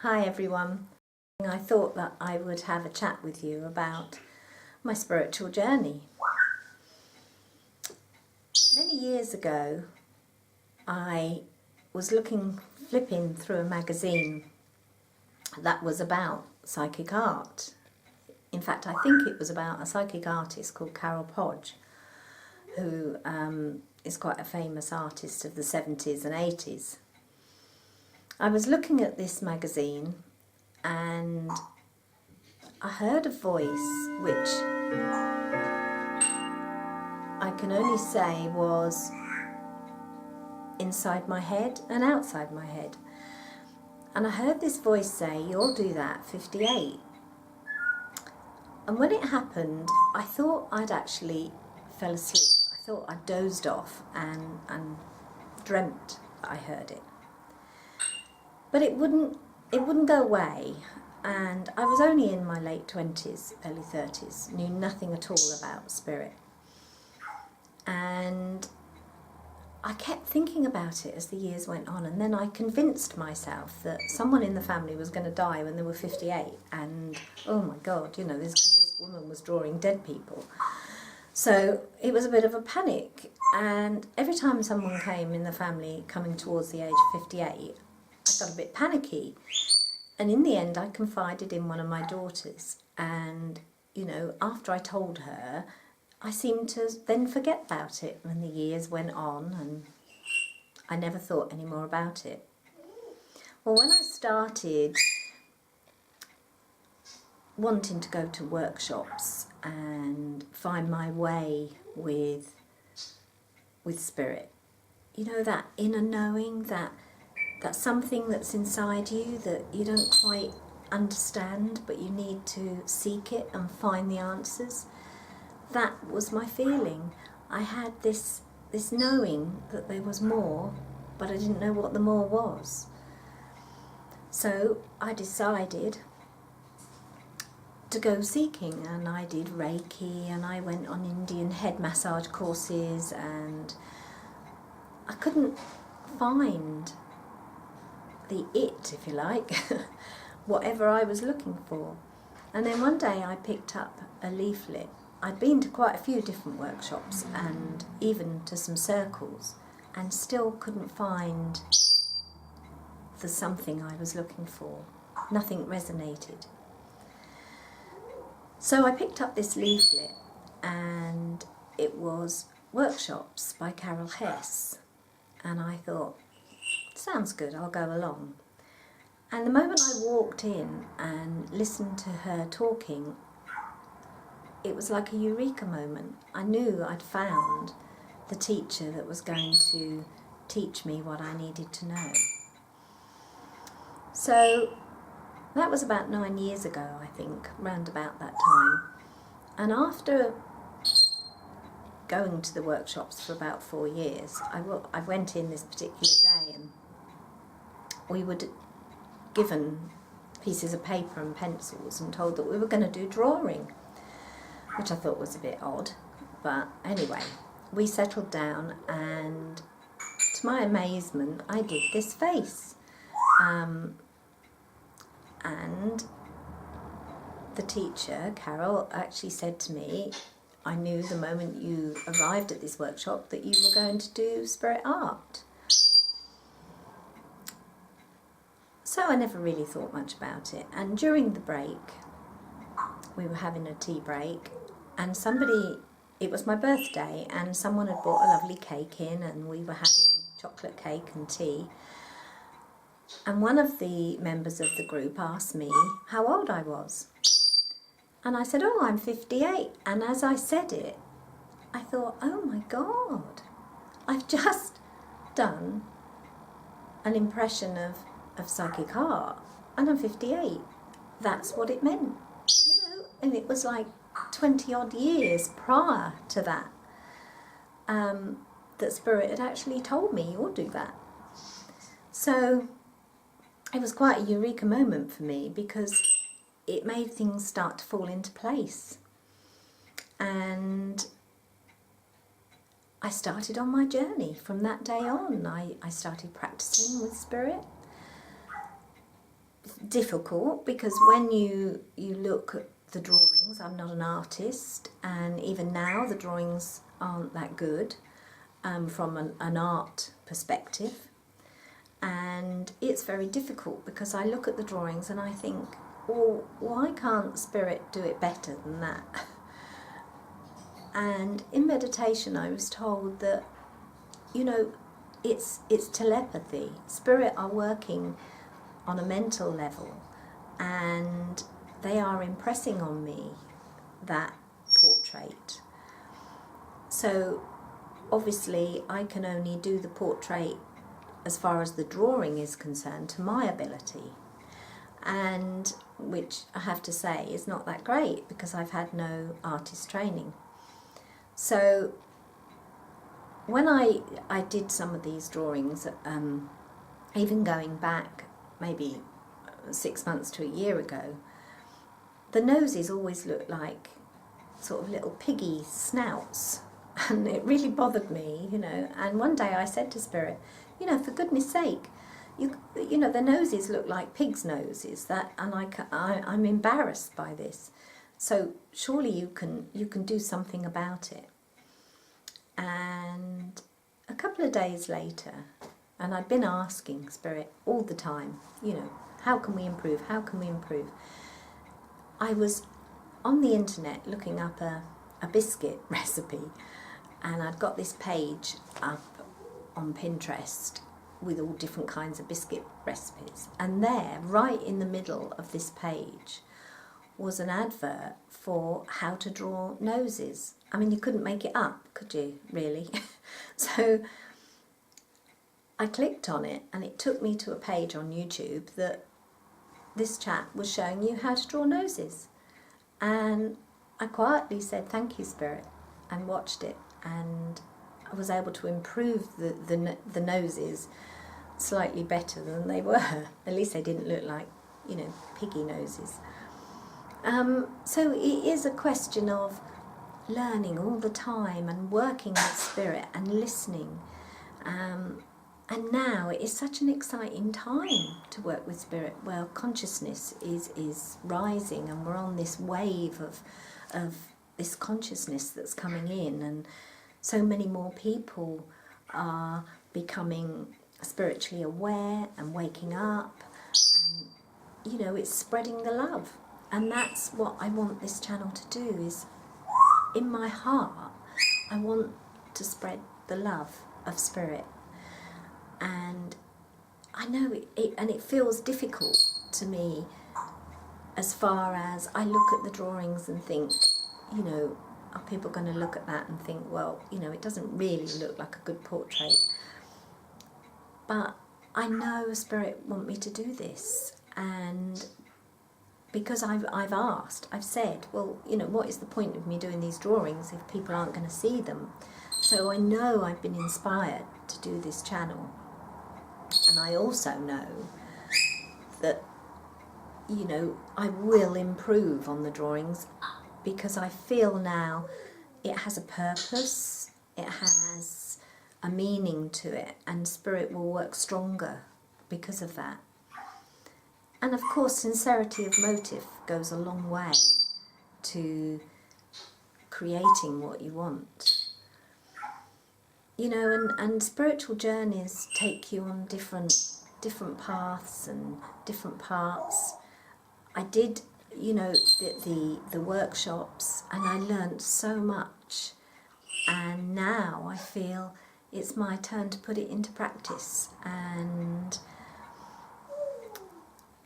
Hi everyone. I thought that I would have a chat with you about my spiritual journey. Many years ago I was flipping through a magazine that was about psychic art. In fact, I think it was about a psychic artist called Carol Podge, who is quite a famous artist of the 70s and 80s. I was looking at this magazine and I heard a voice which I can only say was inside my head and outside my head. And I heard this voice say, "You'll do that, 58." And when it happened, I thought I'd actually fell asleep. I thought I dozed off and dreamt that I heard it. But it wouldn't go away, and I was only in my late 20s, early 30s, knew nothing at all about spirit. And I kept thinking about it as the years went on, and then I convinced myself that someone in the family was going to die when they were 58, and oh my God, this woman was drawing dead people. So it was a bit of a panic, and every time someone came in the family coming towards the age of 58, I got a bit panicky. And in the end I confided in one of my daughters, and after I told her, I seemed to then forget about it, and the years went on and I never thought any more about it. Well, when I started wanting to go to workshops and find my way with spirit, that inner knowing, that something that's inside you that you don't quite understand, but you need to seek it and find the answers. That was my feeling. I had this knowing that there was more, but I didn't know what the more was. So I decided to go seeking, and I did Reiki, and I went on Indian head massage courses, and I couldn't find the it, if you like, whatever I was looking for. And then one day I picked up a leaflet. I'd been to quite a few different workshops and even to some circles, and still couldn't find the something I was looking for. Nothing resonated. So I picked up this leaflet, and it was workshops by Carol Hess, and I thought, sounds good, I'll go along. And the moment I walked in and listened to her talking, it was like a Eureka moment. I knew I'd found the teacher that was going to teach me what I needed to know. So that was about 9 years ago, I think, round about that time. And after going to the workshops for about 4 years, I went in this particular day, and we were given pieces of paper and pencils and told that we were going to do drawing, which I thought was a bit odd. But anyway, we settled down, and to my amazement, I did this face. And the teacher, Carol, actually said to me, I knew the moment you arrived at this workshop that you were going to do spirit art. So I never really thought much about it. And during the break, we were having a tea break, and it was my birthday, and someone had brought a lovely cake in, and we were having chocolate cake and tea. And one of the members of the group asked me how old I was. And I said, I'm 58. And as I said it, I thought, oh my God, I've just done an impression of psychic art, and I'm 58. That's what it meant, and it was like 20 odd years prior to that, that Spirit had actually told me, you'll do that. So it was quite a Eureka moment for me, because it made things start to fall into place. And I started on my journey from that day on. I started practicing with spirit. Difficult, because when you look at the drawings, I'm not an artist, and even now the drawings aren't that good from an art perspective. And it's very difficult because I look at the drawings and I think, well, why can't spirit do it better than that? And in meditation I was told that, you know, it's telepathy. Spirit are working on a mental level, and they are impressing on me that portrait. So obviously I can only do the portrait as far as the drawing is concerned to my ability, and which I have to say is not that great because I've had no artist training. So when I did some of these drawings, even going back maybe 6 months to a year ago, the noses always looked like sort of little piggy snouts, and it really bothered me, you know. And one day I said to Spirit, you know, for goodness sake, you know, the noses look like pigs' noses, and I'm embarrassed by this. So surely you can do something about it. And a couple of days later, and I'd been asking Spirit all the time, you know, how can we improve? How can we improve? I was on the internet looking up a biscuit recipe, and I'd got this page up on Pinterest with all different kinds of biscuit recipes. And there, right in the middle of this page, was an advert for how to draw noses. I mean, you couldn't make it up, could you, really? So I clicked on it, and it took me to a page on YouTube that this chap was showing you how to draw noses. And I quietly said, thank you, Spirit, and watched it, and I was able to improve the noses slightly better than they were. At least they didn't look like, you know, piggy noses. So it is a question of learning all the time and working with Spirit and listening. And now it is such an exciting time to work with Spirit. Well, consciousness is rising, and we're on this wave of this consciousness that's coming in, and so many more people are becoming spiritually aware and waking up, and, you know, it's spreading the love. And that's what I want this channel to do, is in my heart I want to spread the love of Spirit. And I know it feels difficult to me, as far as I look at the drawings and think, you know, are people going to look at that and think, well, you know, it doesn't really look like a good portrait. But I know Spirit want me to do this, and because I've asked, I've said, well, you know, what is the point of me doing these drawings if people aren't going to see them? So I know I've been inspired to do this channel. And I also know that, you know, I will improve on the drawings, because I feel now it has a purpose, it has a meaning to it, and Spirit will work stronger because of that. And of course, sincerity of motive goes a long way to creating what you want. You know, and spiritual journeys take you on different paths and different parts. I did, you know, the workshops, and I learnt so much, and now I feel it's my turn to put it into practice, and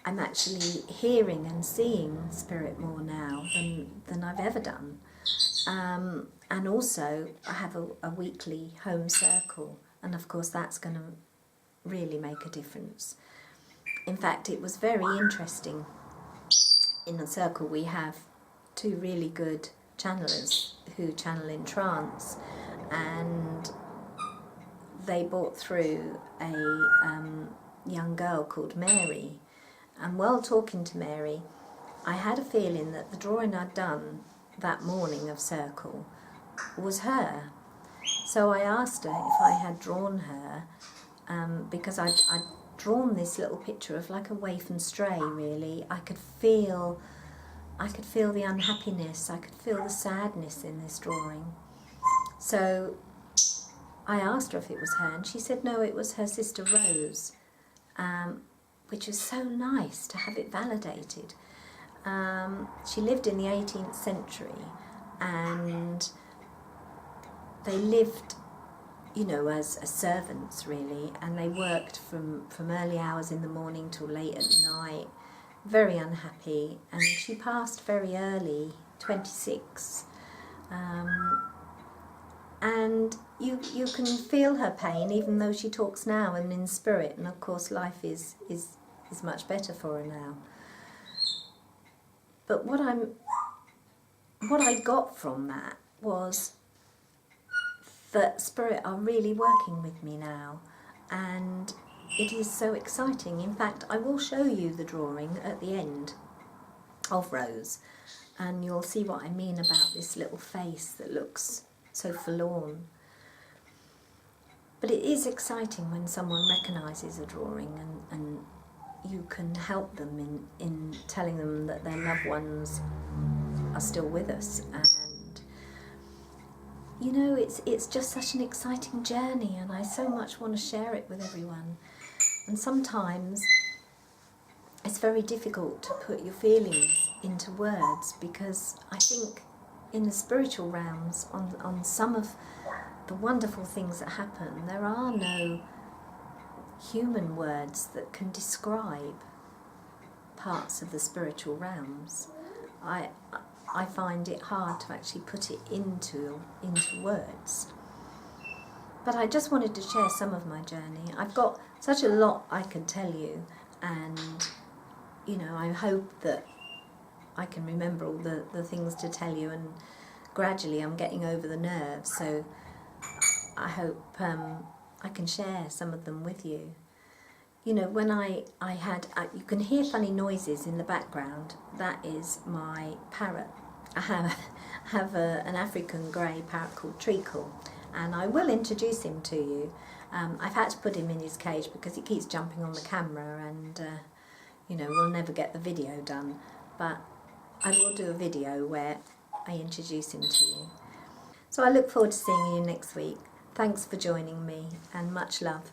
I'm actually hearing and seeing Spirit more now than I've ever done. And also I have a weekly home circle, and of course that's going to really make a difference. In fact, it was very interesting. In the circle we have 2 really good channelers who channel in trance, and they brought through a young girl called Mary. And while talking to Mary, I had a feeling that the drawing I'd done that morning of Circle was her. So I asked her if I had drawn her, because I'd drawn this little picture of like a waif and stray, really. I could feel the unhappiness, I could feel the sadness in this drawing. So I asked her if it was her, and she said no, it was her sister Rose, which was so nice to have it validated. She lived in the 18th century, and they lived, you know, as servants really, and they worked from early hours in the morning till late at night, very unhappy, and she passed very early, 26. And you can feel her pain, even though she talks now and in spirit, and of course life is much better for her now. But what I got from that was that spirit are really working with me now, and it is so exciting. In fact, I will show you the drawing at the end of Rose, and you'll see what I mean about this little face that looks so forlorn. But it is exciting when someone recognises a drawing and you can help them in telling them that their loved ones are still with us. And you know, it's just such an exciting journey, and I so much want to share it with everyone. And sometimes it's very difficult to put your feelings into words, because I think in the spiritual realms, on some of the wonderful things that happen, there are no human words that can describe parts of the spiritual realms. I find it hard to actually put it into words. But I just wanted to share some of my journey. I've got such a lot I can tell you, and you know, I hope that I can remember all the things to tell you, and gradually I'm getting over the nerves, so I hope I can share some of them with you. You know, when I had, you can hear funny noises in the background. That is my parrot. I have an African grey parrot called Treacle, and I will introduce him to you. I've had to put him in his cage because he keeps jumping on the camera, and you know, we'll never get the video done. But I will do a video where I introduce him to you. So I look forward to seeing you next week. Thanks for joining me, and much love.